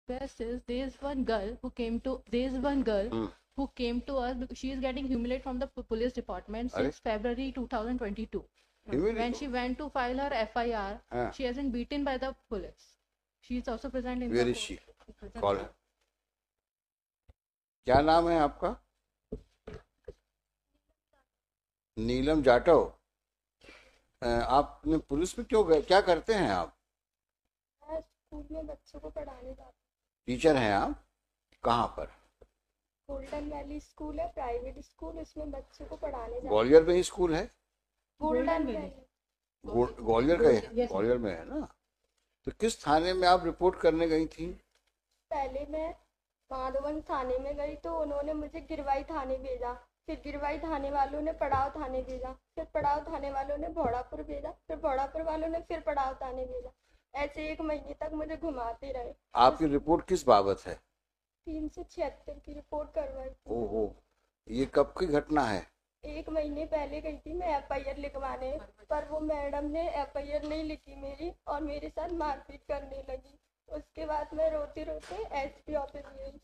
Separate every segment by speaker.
Speaker 1: best is there is one girl who came to us because she is getting humiliated from the police department since February 2022. When she went to file her FIR, she has been beaten by the police. She is also present in
Speaker 2: Where is she? Call her. क्या नाम है आपका? नीलम जाटव. आपने police में क्यों गए? क्या करते हैं आप?
Speaker 3: मैं स्कूल में बच्चों को पढ़ाने जाती हूँ.
Speaker 2: टीचर हैं आप? कहाँ पर?
Speaker 3: गोल्डन वैली स्कूल है, प्राइवेट स्कूल, उसमें बच्चों को पढ़ाने जाती हूँ.
Speaker 2: ग्वालियर में ही स्कूल है?
Speaker 3: गोल्डन वैली
Speaker 2: ग्वालियर का है? ग्वालियर में है ना. तो किस थाने में आप रिपोर्ट करने गई थी?
Speaker 3: पहले मैं माधवन थाने में गई तो उन्होंने मुझे गिरवाई थाने भेजा. फिर गिरवाई थाने वालों ने पड़ाव थाने भेजा. फिर पड़ाव थाने वालों ने भोड़ापुर भेजा. फिर भोड़ापुर वालों ने फिर पड़ाव थाने भेजा. ऐसे 1 महीने तक मुझे घुमाते रहे.
Speaker 2: आपकी रिपोर्ट किस बाबत है?
Speaker 3: 376 की रिपोर्ट करवाई.
Speaker 2: ओहो, ये कब की घटना है?
Speaker 3: 1 महीने पहले गई थी मैं FIR लिखवाने, पर वो मैडम ने FIR नहीं लिखी मेरी और मेरे साथ मारपीट करने लगी. उसके बाद मैं रोते रोते SP ऑफिस गई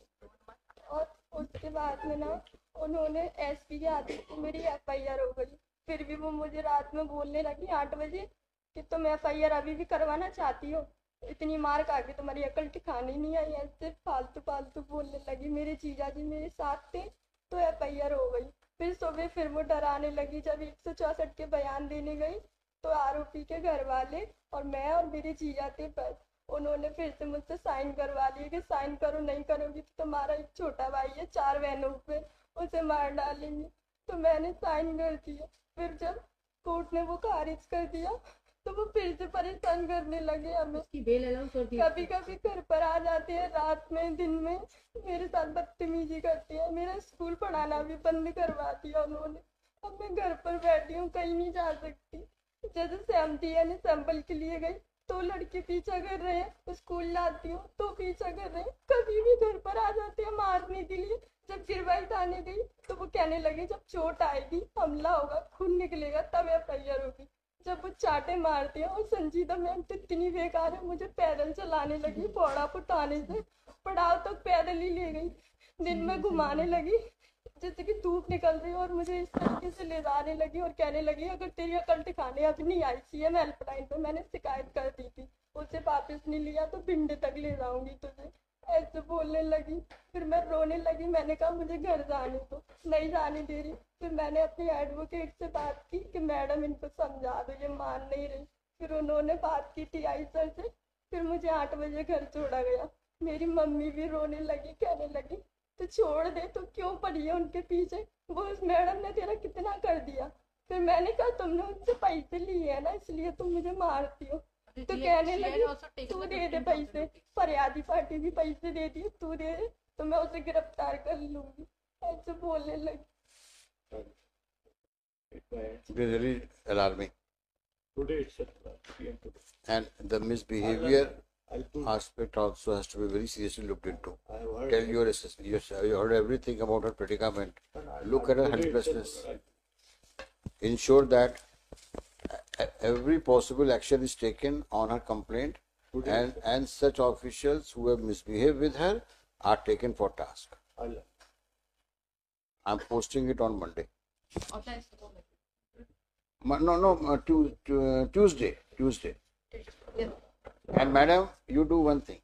Speaker 3: और उसके बाद में ना उन्होंने SP के आते ही मेरी FIR हो गई. फिर भी वो मुझे रात में बोलने लगी 8 बजे कि तुम FIR अभी भी करवाना चाहती हो, इतनी मार खा के तुम्हारी अकल ठिकाने नहीं आई. ऐसे फालतू फालतू बोलने लगी. मेरे जीजा जी मेरे साथ थे तो FIR हो गई. फिर सुबह फिर वो डराने लगी. जब 164 के बयान देने गई तो आरोपी के घर वाले और मैं और मेरे जीजा थे पर उन्होंने फिर से मुझसे साइन करवा लिए कि साइन करो, नहीं करोगी तो तुम्हारा एक छोटा भाई है 4 बहनों पे, उसे मार डालेंगे. तो मैंने साइन कर दिया. फिर जब कोर्ट ने वो खारिज कर दिया तो वो फिर से परेशान करने लगे हमें. कभी कभी घर पर आ जाते हैं रात में, दिन में मेरे साथ बदतमीजी करते हैं. मेरा स्कूल पढ़ाना भी बंद करवा दिया उन्होंने. अब मैं घर पर बैठी हूँ, कहीं नहीं जा सकती. जैसे सहमति यानी सैंपल के लिए गई तो लड़के पीछा कर रहे हैं, स्कूल लाती हूँ तो पीछा कर रहे हैं. कभी भी घर पर आ जाते हैं मारने के लिए. जब गिरवाई थाने गई तो वो कहने लगे जब चोट आएगी, हमला होगा, खून निकलेगा तब FIR होगी. जब वो चाटे मारते हैं. और संजीदा मैम तो इतनी बेकार है, मुझे पैदल चलाने लगी. भोड़ापुर थाने से पड़ाव तक पैदल ही ले गई. दिन में घुमाने लगी जैसे कि धूप निकल रही और मुझे इस तरीके से ले जाने लगी और कहने लगी अगर तेरी अकल ठिकाने अभी नहीं आई CM हेल्पलाइन पे मैंने शिकायत कर दी थी, उसे वापस नहीं लिया तो भिंड तक ले जाऊंगी तुझे, ऐसे बोलने लगी. फिर मैं रोने लगी. मैंने कहा मुझे घर जाने दो, नहीं जाने दे रही. फिर मैंने अपनी एडवोकेट से बात की कि मैडम इनको समझा दो, ये मान नहीं रही. फिर उन्होंने बात की TI सर से. फिर मुझे 8 बजे घर छोड़ा गया. मेरी मम्मी भी रोने लगी, कहने लगी तो छोड़ दे, तो क्यों पड़ी है उनके पीछे, वो उस मैडम ने तेरा कितना कर दिया. फिर मैंने कहा तुमने उनसे पैसे लिए है ना इसलिए तुम मुझे मारती हो. तो कहने लगी तू दे दे पैसे, फरियादी पार्टी भी पैसे दे दी, तू दे दे तो मैं उसे गिरफ्तार कर लूंगी, ऐसे बोलने लगी.
Speaker 2: It is really alarming.
Speaker 4: Today itself.
Speaker 2: And the misbehavior aspect also has to be very seriously looked into. Tell your assessment. You heard everything about her predicament. Look at her helplessness. Ensure that every possible action is taken on her complaint, and such officials who have misbehaved with her are taken for task. I'm posting it on Monday. Tuesday. And madam, you do one thing.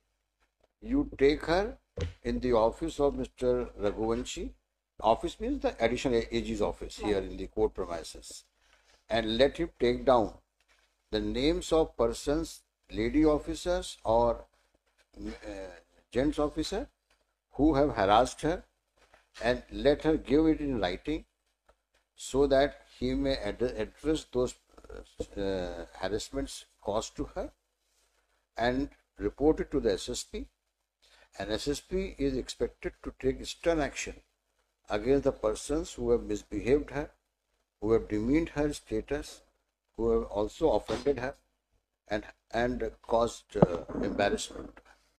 Speaker 2: You take her in the office of Mr. Raghuvanshi. Office means the additional AG's office here in the court premises. And let him take down the names of persons, lady officers or gents officer who have harassed her, and let her give it in writing so that he may address those harassments caused to her and report it to the SSP. And SSP is expected to take stern action against the persons who have misbehaved her, who have demeaned her status, who have also offended her and caused embarrassment.